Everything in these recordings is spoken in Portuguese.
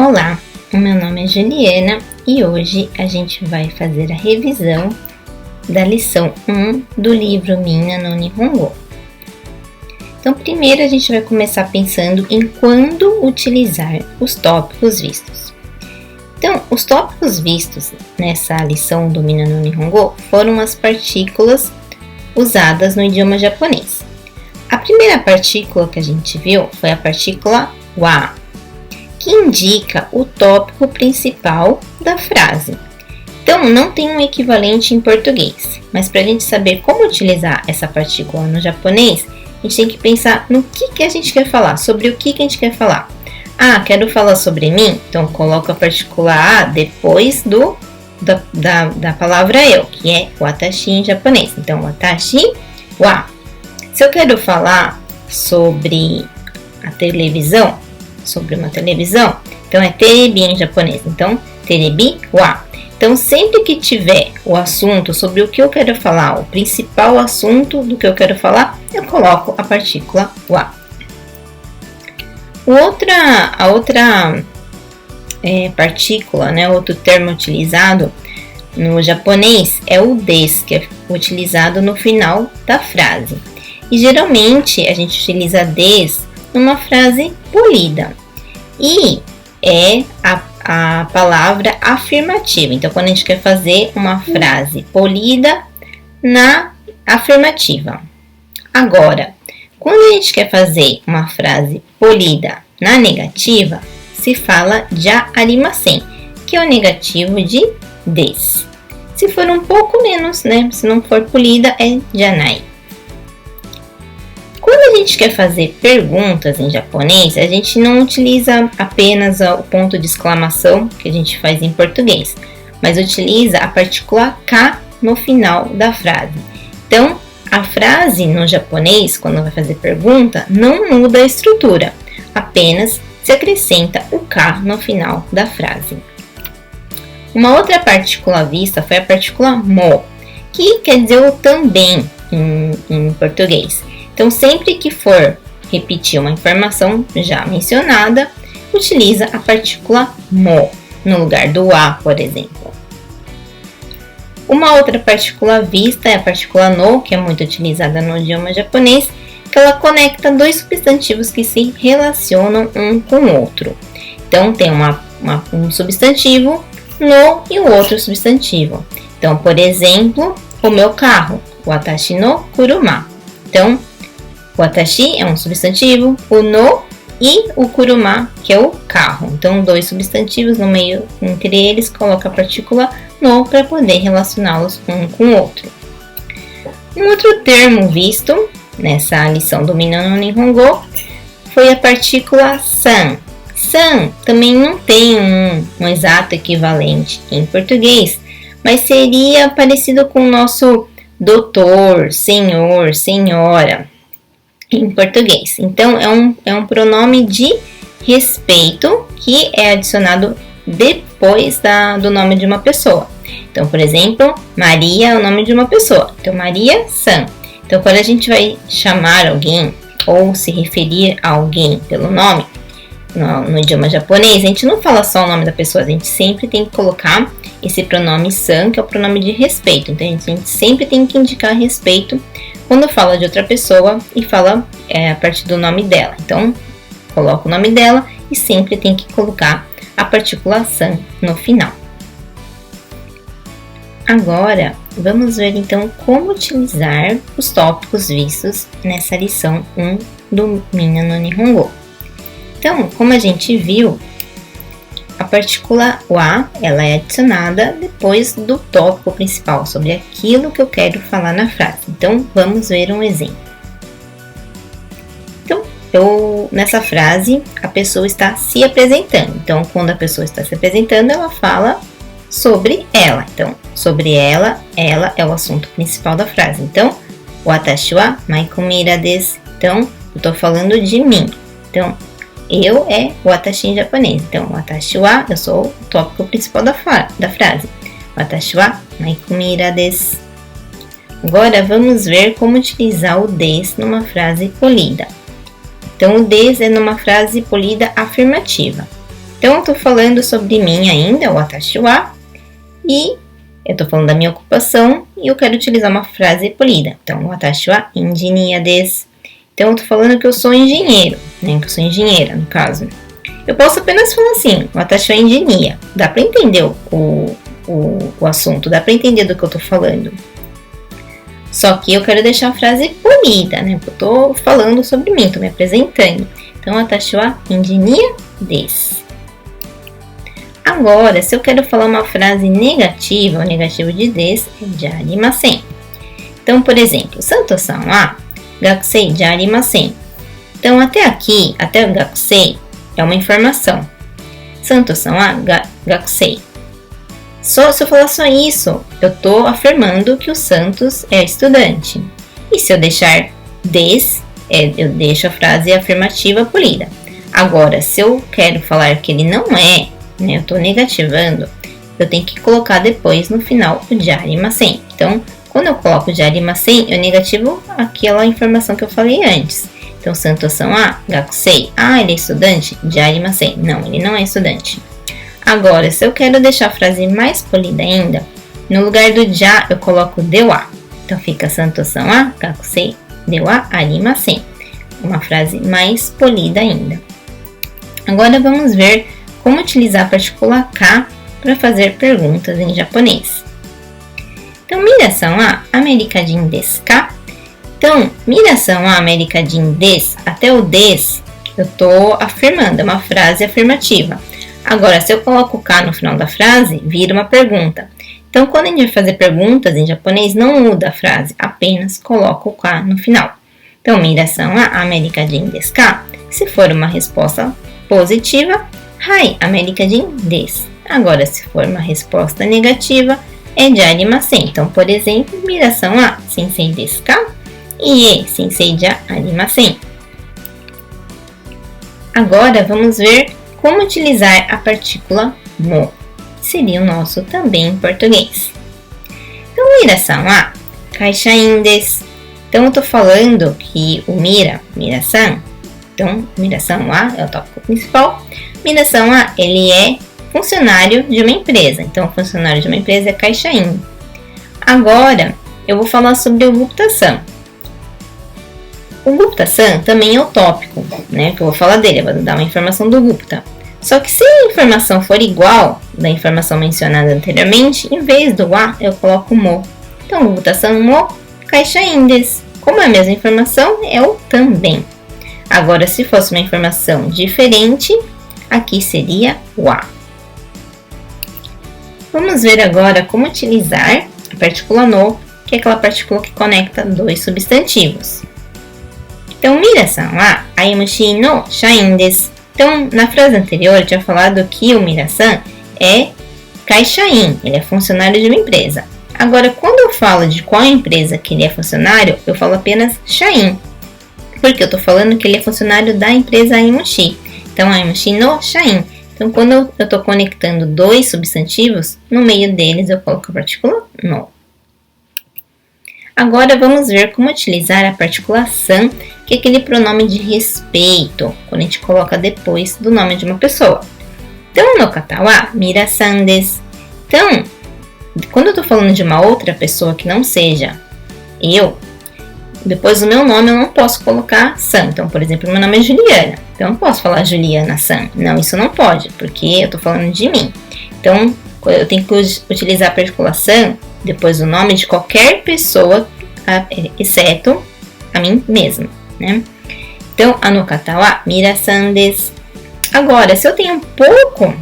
Olá, o meu nome é Juliana e hoje a gente vai fazer a revisão da lição 1 do livro Minna no Nihongo. Então, primeiro a gente vai começar pensando em quando utilizar os tópicos vistos. Então, os tópicos vistos nessa lição do Minna no Nihongo foram as partículas usadas no idioma japonês. A primeira partícula que a gente viu foi a partícula wa, que indica o tópico principal da frase. Então, não tem um equivalente em português, mas para a gente saber como utilizar essa partícula no japonês, a gente tem que pensar no que a gente quer falar, sobre o que a gente quer falar. Ah, quero falar sobre mim? Então, coloco a partícula a depois da palavra eu, que é watashi em japonês. Então, watashi wa. Se eu quero falar sobre a televisão, sobre uma televisão, então é terebi em japonês, então terebi wa. Então sempre que tiver o assunto sobre o que eu quero falar, o principal assunto do que eu quero falar, eu coloco a partícula wa. A outra partícula, outro termo utilizado no japonês é o des, que é utilizado no final da frase. E geralmente a gente utiliza des numa frase polida. E é a palavra afirmativa. Então, quando a gente quer fazer uma frase polida na afirmativa. Agora, quando a gente quer fazer uma frase polida na negativa, se fala ja arimasen, que é o negativo de des. Se for um pouco menos, se não for polida, é janai. Quando a gente quer fazer perguntas em japonês, a gente não utiliza apenas o ponto de exclamação que a gente faz em português, mas utiliza a partícula ka no final da frase. Então, a frase no japonês, quando vai fazer pergunta, não muda a estrutura, apenas se acrescenta o ka no final da frase. Uma outra partícula vista foi a partícula mo, que quer dizer o também em português. Então, sempre que for repetir uma informação já mencionada, utiliza a partícula mo, no lugar do a, por exemplo. Uma outra partícula vista é a partícula no, que é muito utilizada no idioma japonês, que ela conecta dois substantivos que se relacionam um com o outro. Então, tem um substantivo no e o outro substantivo. Então, por exemplo, o meu carro, watashi no kuruma. Então, watashi é um substantivo, o no e o kuruma, que é o carro. Então, dois substantivos no meio, entre eles, coloca a partícula no para poder relacioná-los um com o outro. Um outro termo visto nessa lição do Minna no Nihongo foi a partícula san. San também não tem um exato equivalente em português, mas seria parecido com o nosso doutor, senhor, senhora em português. Então, é um pronome de respeito que é adicionado depois do nome de uma pessoa. Então, por exemplo, Maria é o nome de uma pessoa. Então, Maria-san. Então, quando a gente vai chamar alguém ou se referir a alguém pelo nome, no idioma japonês, a gente não fala só o nome da pessoa, a gente sempre tem que colocar esse pronome san, que é o pronome de respeito. Então, a gente sempre tem que indicar respeito quando fala de outra pessoa e fala a partir do nome dela. Então, coloca o nome dela e sempre tem que colocar a partícula san no final. Agora, vamos ver então como utilizar os tópicos vistos nessa lição 1 do Minna no Nihongo. Então, como a gente viu, a partícula wa, ela é adicionada depois do tópico principal, sobre aquilo que eu quero falar na frase. Então, vamos ver um exemplo. Então, nessa frase, a pessoa está se apresentando. Então, quando a pessoa está se apresentando, ela fala sobre ela. Então, sobre ela é o assunto principal da frase. Então, watashi wa Maikumira desu. Então, eu estou falando de mim. Então, eu é watashi em japonês. Então, watashi wa, eu sou o tópico principal da frase. Watashi wa Maikumira desu. Agora, vamos ver como utilizar o des numa frase polida. Então, o des é numa frase polida afirmativa. Então, eu tô falando sobre mim ainda, watashi wa, e eu tô falando da minha ocupação e eu quero utilizar uma frase polida. Então, watashi wa engineer desu. Então, eu tô falando que eu sou engenheiro, né? Que eu sou engenheira, no caso. Eu posso apenas falar assim, watashi wa engineer. Dá pra entender o assunto, dá pra entender do que eu tô falando. Só que eu quero deixar a frase polida, né? Porque eu tô falando sobre mim, tô me apresentando. Então, watashi wa engineer desu. Agora, se eu quero falar uma frase negativa, o negativo de desu é jarimasen. Então, por exemplo, Santo-san wa gakusei jarimasen. Então, até aqui, até o gakusei é uma informação. Santo-san wa gakusei. Se eu falar só isso, eu estou afirmando que o Santos é estudante. E se eu deixar des, eu deixo a frase afirmativa polida. Agora, se eu quero falar que ele não é, né, eu estou negativando, eu tenho que colocar depois no final o jarimasen. Então, quando eu coloco jarimasen, eu negativo aquela informação que eu falei antes. Então, Santo-san wa gakusei. Ele é estudante? Jarimasen. Não, ele não é estudante. Agora, se eu quero deixar a frase mais polida ainda, no lugar do ja eu coloco de wa. Então fica Santo-san wa gakusei de wa arimasen. Uma frase mais polida ainda. Agora vamos ver como utilizar a partícula ka para fazer perguntas em japonês. Então, minasan wa amerikajin desu ka? Então, minasan wa amerikajin desu, até o des eu estou afirmando, é uma frase afirmativa. Agora, se eu coloco o ka no final da frase, vira uma pergunta. Então, quando a gente vai fazer perguntas em japonês, não muda a frase, apenas coloca o ka no final. Então, minasan wa amerikajin desu ka? Se for uma resposta positiva, hai, amerikajin desu. Agora, se for uma resposta negativa, é jarimasen. Então, por exemplo, minasan wa sensei desu ka? Ie, sensei ja arimasen. Agora, vamos ver como utilizar a partícula mo, que seria o nosso também em português. Então, mira-san wa kaishain desu. Então, eu estou falando que o mira-san, então, mira-san wa é o tópico principal. Mira-san wa, ele é funcionário de uma empresa. Então, o funcionário de uma empresa é kaishain. Agora, eu vou falar sobre o Gupta-san. O Gupta-san também é o tópico, né? Que eu vou falar dele, eu vou dar uma informação do Gupta. Só que se a informação for igual da informação mencionada anteriormente, em vez do wa, eu coloco mo. Então, Gupta-san mo kaishain desu. Como é a mesma informação, é o também. Agora, se fosse uma informação diferente, aqui seria wa. Vamos ver agora como utilizar a partícula no, que é aquela partícula que conecta dois substantivos. Então, mira-san wa aimushi no shain desu. Então, na frase anterior, eu tinha falado que o mira-san é kaishain, ele é funcionário de uma empresa. Agora, quando eu falo de qual empresa que ele é funcionário, eu falo apenas shain, porque eu estou falando que ele é funcionário da empresa aimushi. Então, aimushi no shain. Então, quando eu estou conectando dois substantivos, no meio deles eu coloco a partícula no. Agora vamos ver como utilizar a partícula san, que é aquele pronome de respeito, quando a gente coloca depois do nome de uma pessoa. Então, no kata wa mira-san desu. Então, quando eu estou falando de uma outra pessoa que não seja eu, depois do meu nome eu não posso colocar san. Então, por exemplo, meu nome é Juliana. Então, eu não posso falar Juliana-san. Não, isso não pode, porque eu estou falando de mim. Então, eu tenho que utilizar a partícula san depois do nome de qualquer pessoa, exceto a mim mesma, né? Então, anokata wa mira-san desu. Agora, se eu tenho um pouco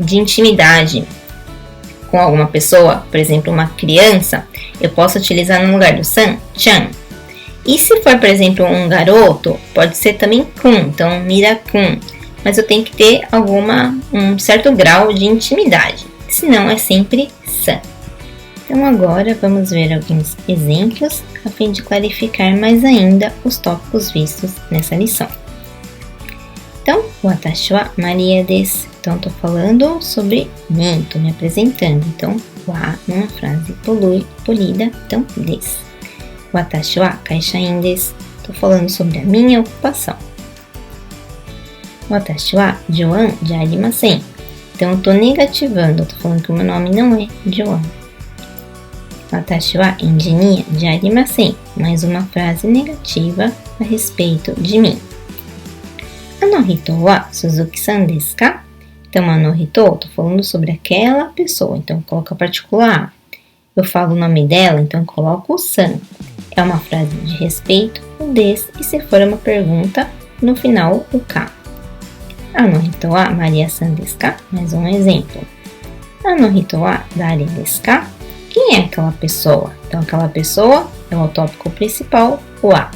de intimidade com alguma pessoa, por exemplo, uma criança, eu posso utilizar no lugar do san, chan. E se for, por exemplo, um garoto, pode ser também kun, então mira-kun. Mas eu tenho que ter um certo grau de intimidade, senão é sempre san. Então agora vamos ver alguns exemplos a fim de clarificar mais ainda os tópicos vistos nessa lição. Então, watashi wa Maria desu. Então, estou falando sobre mim, estou me apresentando. Então, wa numa frase polida, então, desu. Watashi wa kaishain desu. Estou falando sobre a minha ocupação. Watashi wa Joanじゃありません. Então, eu tô negativando, eu tô falando que o meu nome não é Joan. Watashi wa engineerじゃありません. Mais uma frase negativa a respeito de mim. Hito wa Suzuki-san desu ka? Então, Hito, eu tô falando sobre aquela pessoa, então eu coloco a partícula A. Eu falo o nome dela, então eu coloco o san. É uma frase de respeito, o des, e se for uma pergunta, no final o ka. Hito wa Maria-san desu ka? Mais um exemplo. Hito wa dare desu ka? Quem é aquela pessoa? Então, aquela pessoa é o tópico principal, o a.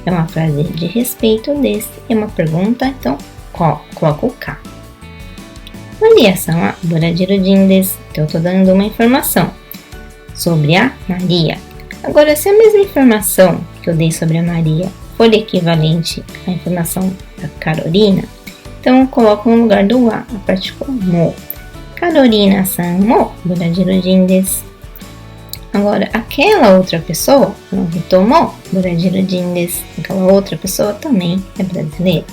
É uma frase de respeito, desse, é uma pergunta, então coloco o ka. Maria-san wa Burajiru-jin desu. Então, eu estou dando uma informação sobre a Maria. Agora, se a mesma informação que eu dei sobre a Maria for equivalente à informação da Carolina, então eu coloco no lugar do a partícula mo. Carolina-san mo Burajiru-jin desu. Agora, aquela outra pessoa, Hito mo Burajiru-jin desu. Aquela outra pessoa também é brasileira.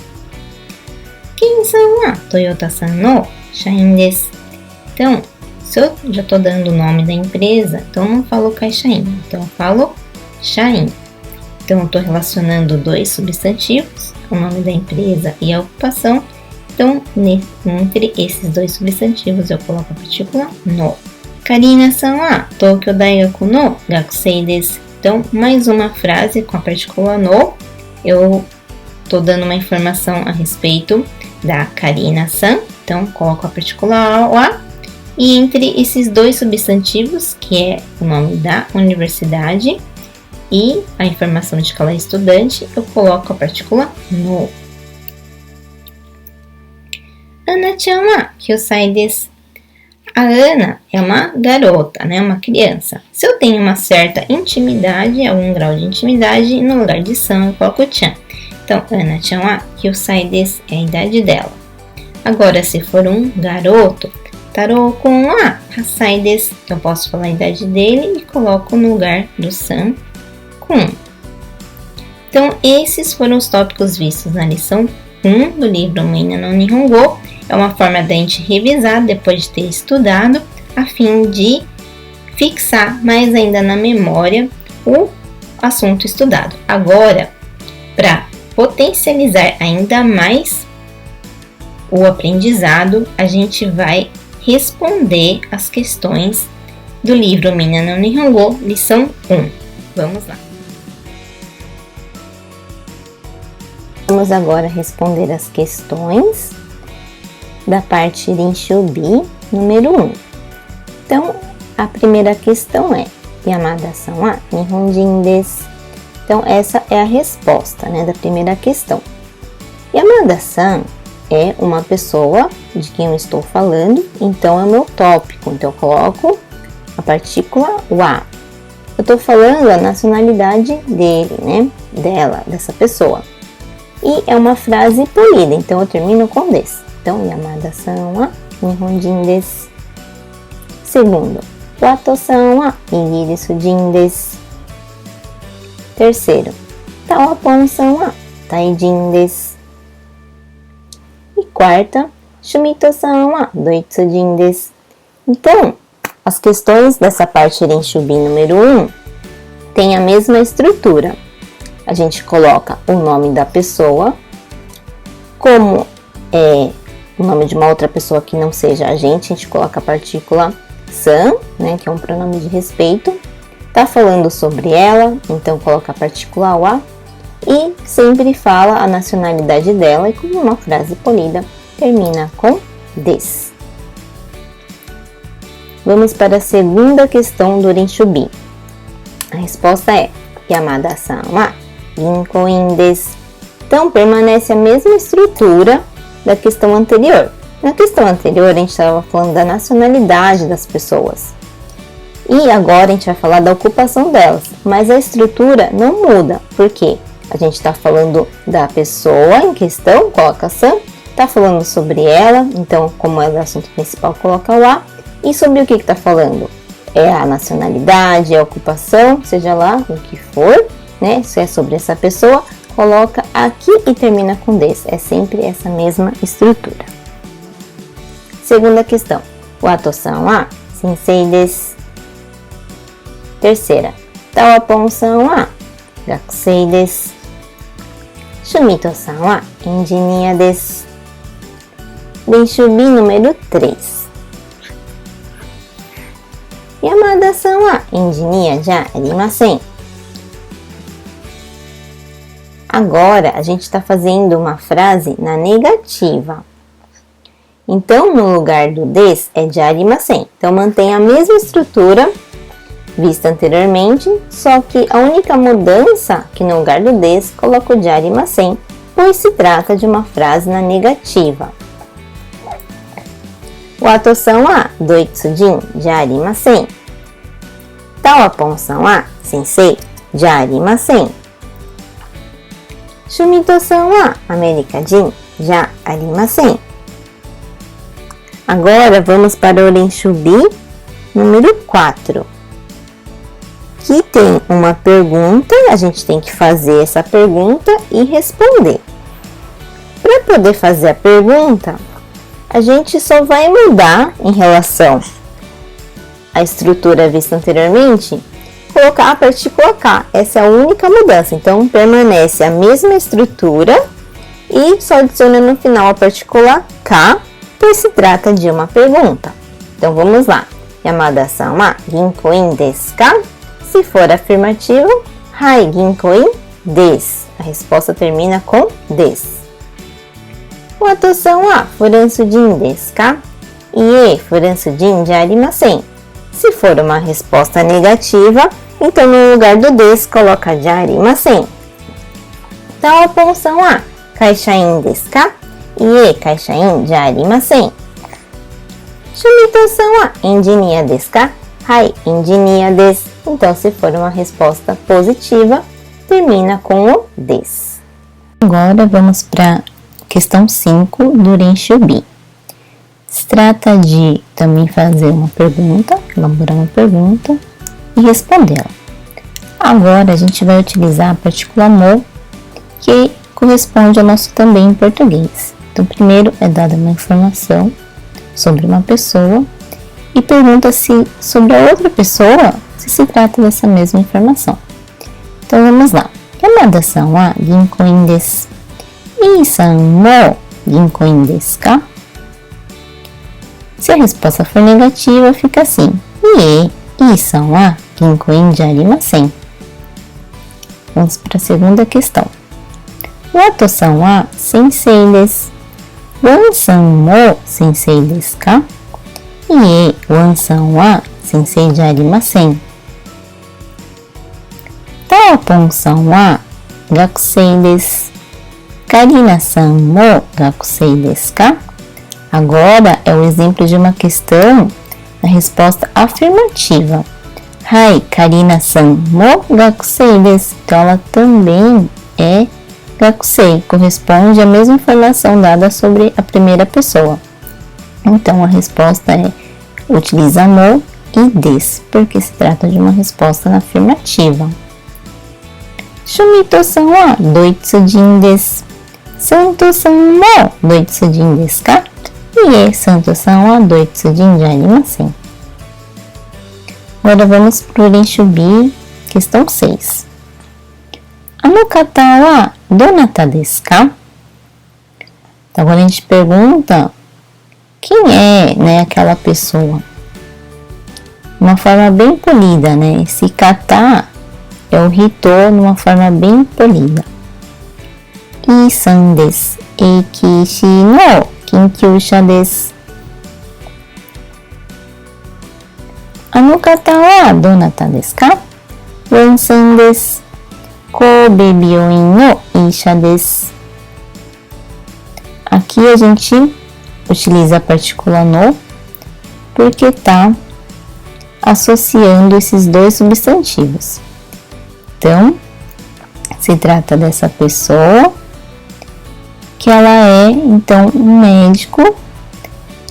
Ken-san wa Toyota-san no shain desu. Então, se eu já estou dando o nome da empresa, então eu não falo Kaishain, então eu falo Shain. Então, eu estou relacionando dois substantivos, o nome da empresa e a ocupação. Então, entre esses dois substantivos, eu coloco a partícula no. Karina-san wa Tokyo Daigaku no gakusei desu. Então, mais uma frase com a partícula no. Eu estou dando uma informação a respeito da Karina-san. Então, coloco a partícula wa. E entre esses dois substantivos, que é o nome da universidade e a informação de que ela é estudante, eu coloco a partícula no. Ana-chan wa kyosai desu. A Ana é uma garota, né? Uma criança. Se eu tenho uma certa intimidade, algum grau de intimidade, no lugar de san eu coloco chan. Então, Ana-chan wa kyosai desu é a idade dela. Agora, se for um garoto, Taro-kun wa 8 sai desu. Então, eu posso falar a idade dele e coloco no lugar do san kun. Então, esses foram os tópicos vistos na lição 1 do livro Mina no Nihongo. É uma forma da gente revisar depois de ter estudado, a fim de fixar mais ainda na memória o assunto estudado. Agora, para potencializar ainda mais o aprendizado, a gente vai responder as questões do livro Mina no Nihongo, lição 1. Vamos lá. Vamos agora responder as questões da parte Rinshubi número 1. Então, a primeira questão é: Yamada-san wa Nihonjin desu. Então, essa é a resposta, né, da primeira questão. Yamada-san é uma pessoa de quem eu estou falando, então é o meu tópico. Então, eu coloco a partícula wa. Eu estou falando a nacionalidade dele, né, dela, dessa pessoa. E é uma frase polida, então eu termino com desu. Então, Yamada-san wa Nihonjin desu. Segundo, Wato-san wa Igirisu-jin desu. Terceiro, Tawapon-san wa Taijin desu. E quarta, Shumito-san wa Doitsu-jin desu. Então, as questões dessa parte Rinshubi número 1 têm a mesma estrutura. A gente coloca o nome da pessoa, como é o nome de uma outra pessoa que não seja a gente coloca a partícula san, né, que é um pronome de respeito. Tá falando sobre ela, então coloca a partícula wa. E sempre fala a nacionalidade dela e, como uma frase polida, termina com desu. Vamos para a segunda questão do Rinshubi. A resposta é Yamada-san wa Ginkoin desu. Então, permanece a mesma estrutura da questão anterior. Na questão anterior, a gente estava falando da nacionalidade das pessoas. E agora a gente vai falar da ocupação delas. Mas a estrutura não muda. Por quê? A gente está falando da pessoa em questão, coloca san. Está falando sobre ela, então, como é o assunto principal, coloca o a. E sobre o que está falando? É a nacionalidade, é a ocupação, seja lá o que for, né? Se é sobre essa pessoa, coloca aqui e termina com des. É sempre essa mesma estrutura. Segunda questão. Watosan wa sensei desu. Terceira. Tawapon-san wa gakusei desu. Shumito-san wa engineer desu. Lenshubi número 3. Yamada-san wa engineer ja arimasen. Agora, a gente está fazendo uma frase na negativa. Então, no lugar do des é de arimasen. Então, mantém a mesma estrutura vista anteriormente, só que a única mudança que no lugar do des coloco de arimasen, pois se trata de uma frase na negativa. Watosan wa doitsujin ja arimasen. Tawapon-san wa sensei ja arimasen. Shumito-san wa amerikajin ja arimasen. Agora vamos para o Lenshubi número 4. Aqui tem uma pergunta, a gente tem que fazer essa pergunta e responder. Para poder fazer a pergunta, a gente só vai mudar em relação à estrutura vista anteriormente, colocar a partícula K. Essa é a única mudança. Então, permanece a mesma estrutura e só adiciona no final a partícula K, pois se trata de uma pergunta. Então, vamos lá. Yamada-san wa ginkoin desu ka? Se for afirmativo, hai ginkoin desu. A resposta termina com desu. Watosan wa furansujin desu ka? Ie, furansujin ja arimasen. Se for uma resposta negativa, então no lugar do desu coloca ja arimasen. Tawapon-san wa kaishain desu ka? Ie, kaishain ja arimasen. Shumito-san wa engineer desu ka? Hai, engineer desu. Então, se for uma resposta positiva, termina com o desu. Agora vamos para questão 5 do Lenshubi. Se trata de também fazer uma pergunta, elaborar uma pergunta e respondê-la. Agora a gente vai utilizar a partícula mo, que corresponde ao nosso também em português. Então, primeiro é dada uma informação sobre uma pessoa e pergunta-se sobre a outra pessoa se trata dessa mesma informação. Então, vamos lá. Yamada-san wa ginkoin desu. Ii-san mo ginkoin desu ka? Se a resposta for negativa, fica assim. Ie, ii-san wa ginkoin ja arimasen. Vamos para a segunda questão. Wato-san wa sensei desu. Wan-san mo sensei desu ka? Ie, wan-san wa sensei ja arimasen. Tawapon-san wa gakusei desu. Karina-san mo gakusei desu ka? Agora é o exemplo de uma questão na resposta afirmativa. Hai, Karina-san mo gakusei desu. Então, ela também é gakusei, corresponde à mesma informação dada sobre a primeira pessoa. Então, a resposta é utiliza mo e desu, porque se trata de uma resposta na afirmativa. Shumito-san wa doitsujin desu. Santo-san mo doitsujin desu ka? Ie, Santo-san wa doitsujin ja arimasen. Agora vamos para o Lenshubi, questão 6. Anokata wa donata desu ka? Então, agora a gente pergunta quem é, né, aquela pessoa. Uma forma bem polida, né? Esse kata é o hito numa forma bem polida. Ii-san desu. Eikishi no kinkyūsha desu. Anokata wa donata desu ka? Wan-san desu. Kobe Byoin no Isha desu. Aqui a gente utiliza a partícula no porque está associando esses dois substantivos. Então, se trata dessa pessoa que ela é, então, um médico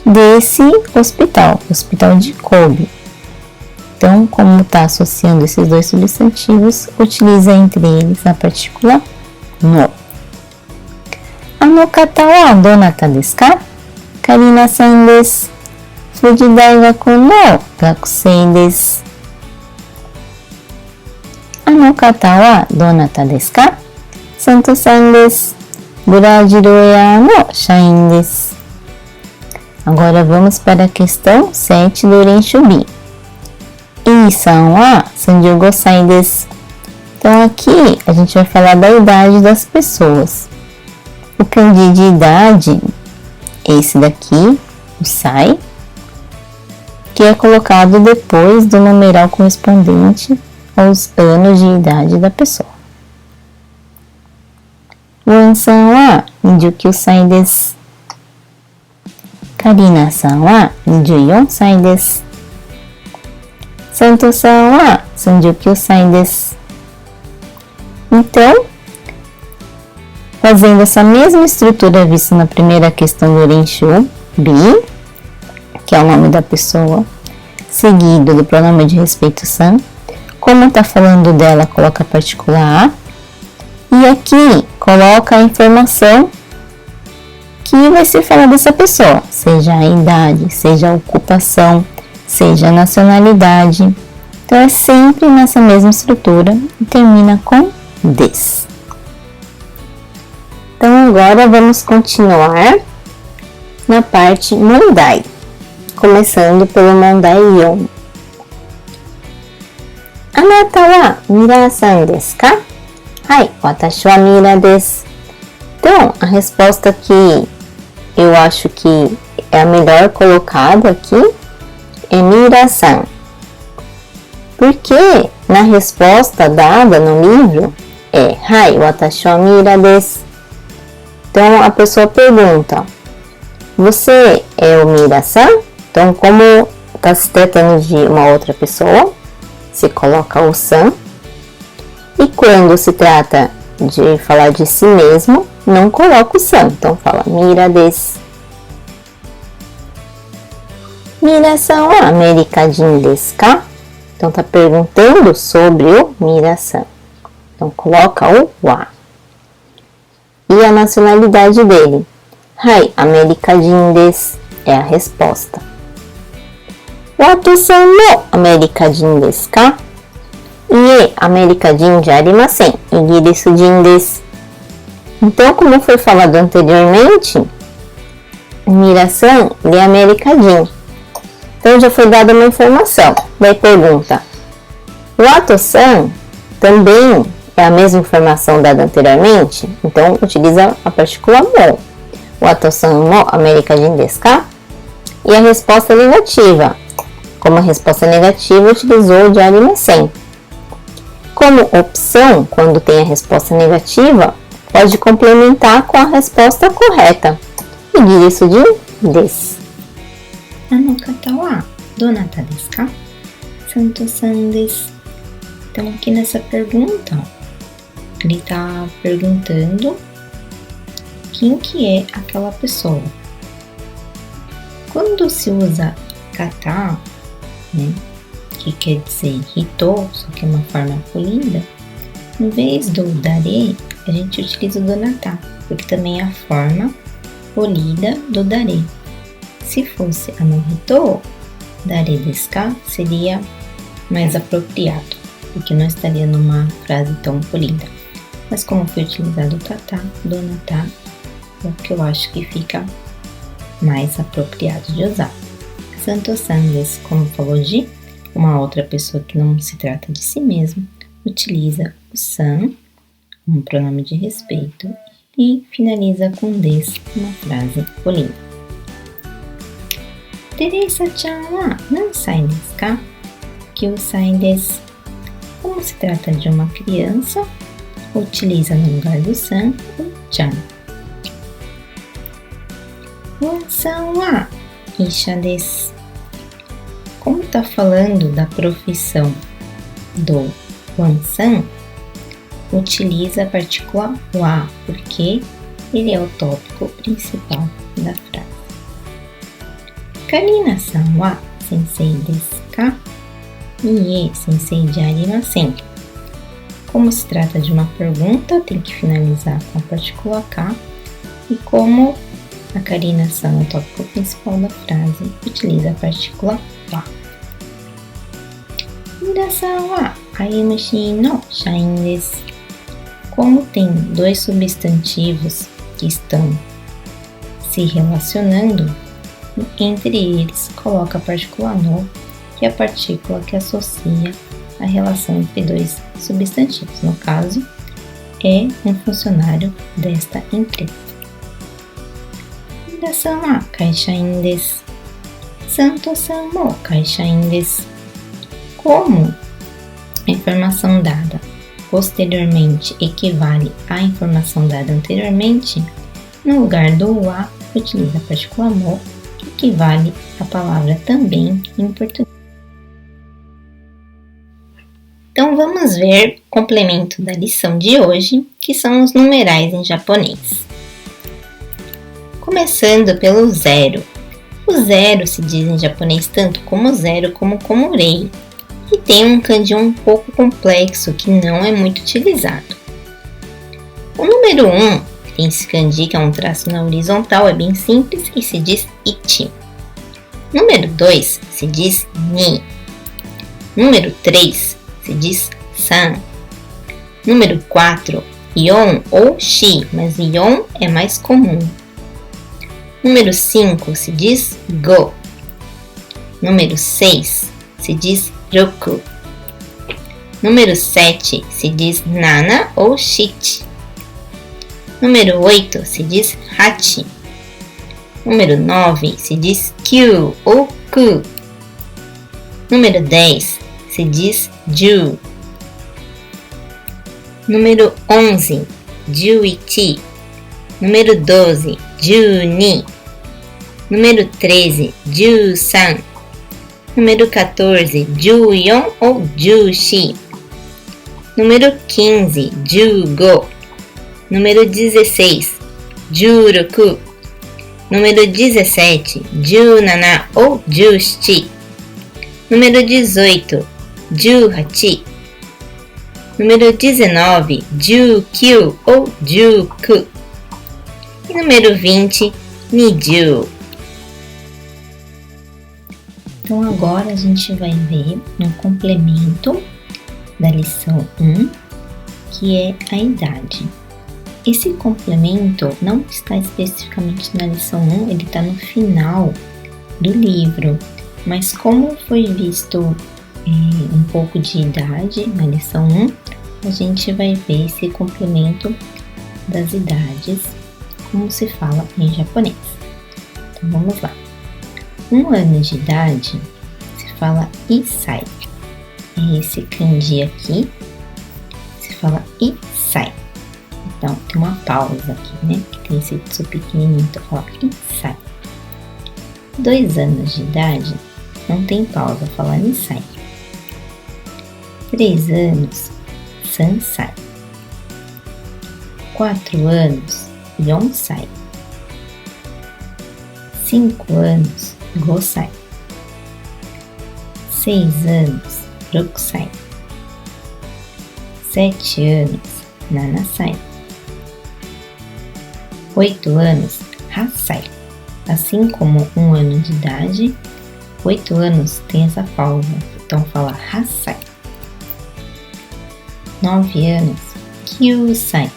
desse hospital, Hospital de Kobe. Então, como está associando esses dois substantivos, utiliza entre eles a partícula no. Kata wa donata desu ka? Karina-san desu. Fuji Daigaku no gakusei desu. Kata wa donata desu ka? Santo-san desu. Brazil Wear no shain desu. Agora vamos para a questão 7 do Renshubi. Ii-san wa 35 歳desu. Então aqui a gente vai falar da idade das pessoas. O kanji de idade é esse daqui, o sai, que é colocado depois do numeral correspondente aos anos de idade da pessoa. Wan-san wa 29 歳desu. Karina-san wa 24 歳desu. Santo-san wa 39 歳desu. Então, fazendo essa mesma estrutura vista na primeira questão do Renshubi, que é o nome da pessoa, seguido do pronome de respeito san, como está falando dela, coloca a partícula a, e aqui coloca a informação que vai ser falada dessa pessoa, seja a idade, seja a ocupação, seja a nacionalidade. Então é sempre nessa mesma estrutura e termina com des. Então agora vamos continuar na parte Mondai, começando pelo Mondai 4. Anata wa Mira-san desu ka? Hai, watashi wa Mira desu. Então a resposta que eu acho que é a melhor colocada aqui é Mira-san, porque na resposta dada no livro é Hai, watashi wa Mira desu. Então a pessoa pergunta: você é o Mira-san? Então, como está se tratando de uma outra pessoa, se coloca o san. E quando se trata de falar de si mesmo, não coloca o san. Então fala Mira desu. Mira-san wa Amerikajin desu ka? Então está perguntando sobre o Mira-san. Então coloca o wa. E a nacionalidade dele? Hai, Amerikajin desu é a resposta. Wato-san no Amerikajin desu ka? Ie, Amerikajin ji arimasen. Igirisu-jin desu. Então, como foi falado anteriormente, Mira-san é Amerikajin. Então já foi dada uma informação. Daí pergunta: Wato-san também é a mesma informação dada anteriormente? Então utiliza a partícula mo. Wato-san mo Amerikajin desu ka? E a resposta é negativa. Como a resposta negativa, utilizou o de arimasen. Como opção, quando tem a resposta negativa, pode complementar com a resposta correta. Igirisu-jin desu. Kata wa donata desu ka? Santo-san desu. Então aqui nessa pergunta, ele está perguntando quem que é aquela pessoa. Quando se usa kata, né, que quer dizer hito, só que é uma forma polida, em vez do dare, a gente utiliza o donata, porque também é a forma polida do dare. Se fosse hito, dare desu ka seria mais apropriado, porque não estaria numa frase tão polida. Mas como foi utilizado o kata, donata, é o que eu acho que fica mais apropriado de usar. Santo-san desu, como falou de uma outra pessoa que não se trata de si mesmo, utiliza o san, um pronome de respeito, e finaliza com desu, uma frase polida. Teresa-chan wa nansai desu ka? Kyusai desu. Como se trata de uma criança, utiliza no lugar do san o chan. Wan-san wa isha desu. Como está falando da profissão do Wan-san, utiliza a partícula wa, porque ele é o tópico principal da frase. Karina-san wa sensei desu ka? Ie, sensei ji arimasen. Como se trata de uma pergunta, tem que finalizar com a partícula K. E como a Karina-san é o tópico principal da frase, utiliza a partícula wa. Mira-san wa IMC no shain desu. Como tem dois substantivos que estão se relacionando, entre eles coloca a partícula no, que é a partícula que associa a relação entre dois substantivos. No caso, é um funcionário desta empresa. Mira-san wa kaishain desu. Santo-san mo kaishain desu. Como a informação dada posteriormente equivale à informação dada anteriormente, no lugar do wa, utiliza a partícula mo, que equivale à palavra também em português. Então vamos ver o complemento da lição de hoje, que são os numerais em japonês. Começando pelo zero. O zero se diz em japonês tanto como zero como rei, e tem um kanji um pouco complexo que não é muito utilizado. O número 1 tem esse kanji que é um traço na horizontal, é bem simples e se diz ichi. Número 2 se diz ni. Número 3 se diz san. Número 4, ion ou shi, mas ion é mais comum. Número 5 se diz go. Número 6 se diz roku. Número 7 se diz nana ou shichi. Número 8 se diz hachi. Número 9 se diz kyu ou ku. Número 10 se diz ju. Número 11, juichi. Número 12, juni. Número 13, jusan. Número 14, juyon ou jushi. Número 15, jugo. Número 16, juroku. Número 17, junana ou jushi. Número 18, juhachi. Número 19, jukyu ou juku. E número 20, niju. Então agora a gente vai ver um complemento da lição 1, que é a idade. Esse complemento não está especificamente na lição 1, ele está no final do livro. Mas como foi visto um pouco de idade na lição 1, a gente vai ver esse complemento das idades, como se fala em japonês. Então vamos lá. 1 ano de idade se fala isai. É esse kanji aqui, se fala isai. Então tem uma pausa aqui, né? Que tem esse tsu pequenininho, então fala isai. 2 anos de idade não tem pausa, fala nisai. 3 anos, sansai. 4 anos, yonsai. 5 anos, gosai. 6 anos, rokusai. 7 anos, nanasai. 8 anos, hassai. Assim como 1 ano de idade, 8 anos tem essa pausa, então fala hassai. 9 anos, kyusai.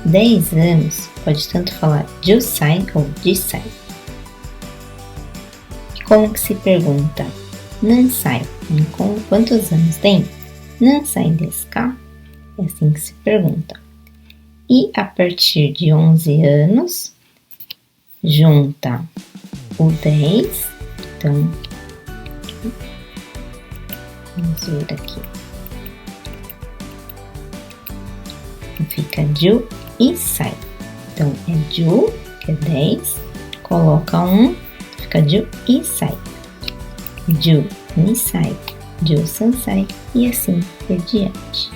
10 anos, pode tanto falar jusai ou jisai. E como que se pergunta? Nansai, com quantos anos tem? Nansai desu ka? É assim que se pergunta. E a partir de 11 anos, junta o 10, então, vamos ver aqui. Fica ju e sai. Então, é ju, que é 10, coloca 1, fica ju e sai. Ju, nisai, ju, sansai, e assim por diante.